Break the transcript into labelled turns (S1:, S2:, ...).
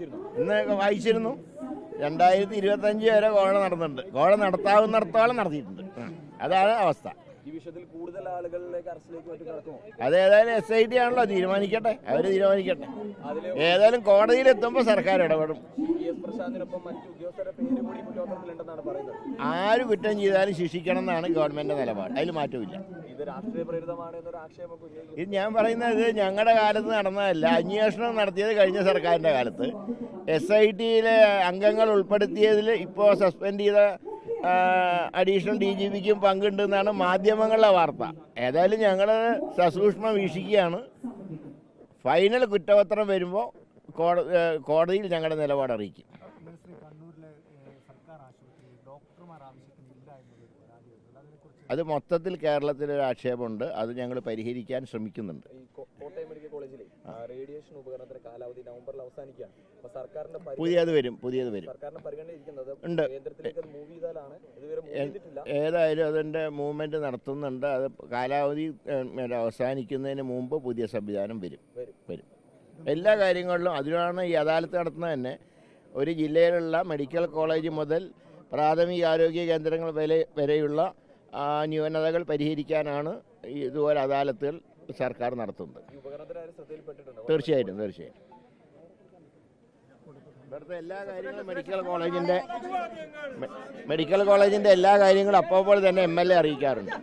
S1: ഇന്ന് വായിച്ചിരുന്നു. 2025 വരെ കോഴ നടന്നിട്ടുണ്ട്. കോഴ നടത്താവുന്നിടത്തോളം നടത്തിയിട്ടുണ്ട്. അതാണ് അവസ്ഥ. അതേതായാലും SIT ആണല്ലോ തീരുമാനിക്കട്ടെ, അവർ തീരുമാനിക്കട്ടെ. ഏതായാലും കോടതിയിലെത്തുമ്പോൾ സർക്കാർ ഇടപെടും. ആര് കുറ്റം ചെയ്താലും ശിക്ഷിക്കണം എന്നാണ് ഗവൺമെന്റ് നിലപാട്. അതിൽ മാറ്റമില്ല. ഇത് ഞാൻ പറയുന്നത് ഞങ്ങളുടെ കാലത്ത് നടന്നതല്ല. അന്വേഷണം നടത്തിയത് കഴിഞ്ഞ സർക്കാരിൻ്റെ കാലത്ത്. SITയിലെ അംഗങ്ങൾ ഉൾപ്പെടുത്തിയതിൽ ഇപ്പോൾ സസ്പെൻഡ് ചെയ്ത അഡീഷണൽ DGPക്കും പങ്കുണ്ടെന്നാണ് മാധ്യമങ്ങളിലെ വാർത്ത. ഏതായാലും ഞങ്ങൾ സസൂക്ഷ്മം വീക്ഷിക്കുകയാണ്. ഫൈനൽ കുറ്റപത്രം വരുമ്പോൾ കോടതിയിൽ ഞങ്ങളുടെ നിലപാട് അറിയിക്കും. അത് മൊത്തത്തിൽ കേരളത്തിലൊരു ആക്ഷേപമുണ്ട്. അത് ഞങ്ങൾ പരിഹരിക്കാൻ ശ്രമിക്കുന്നുണ്ട്. പുതിയത് വരും ഉണ്ട്. ഏതായാലും അതിൻ്റെ മൂവ്മെൻറ്റ് നടത്തുന്നുണ്ട്. അത് കാലാവധി അവസാനിക്കുന്നതിന് മുമ്പ് പുതിയ സംവിധാനം വരും. എല്ലാ കാര്യങ്ങളിലും അതിനാണ് ഈ അദാലത്ത് നടത്തുന്നത് തന്നെ. ഒരു ജില്ലയിലുള്ള മെഡിക്കൽ കോളേജ് മുതൽ പ്രാഥമിക ആരോഗ്യ കേന്ദ്രങ്ങൾ വരെയുള്ള ന്യൂനതകൾ പരിഹരിക്കാനാണ് ഇതുപോലെ അദാലത്തുകൾ സർക്കാർ നടത്തുന്നത്. തീർച്ചയായിട്ടും ഇവിടുത്തെ എല്ലാ കാര്യങ്ങളും മെഡിക്കൽ കോളേജിൻ്റെ എല്ലാ കാര്യങ്ങളും അപ്പോൾ തന്നെ MLA അറിയിക്കാറുണ്ട്.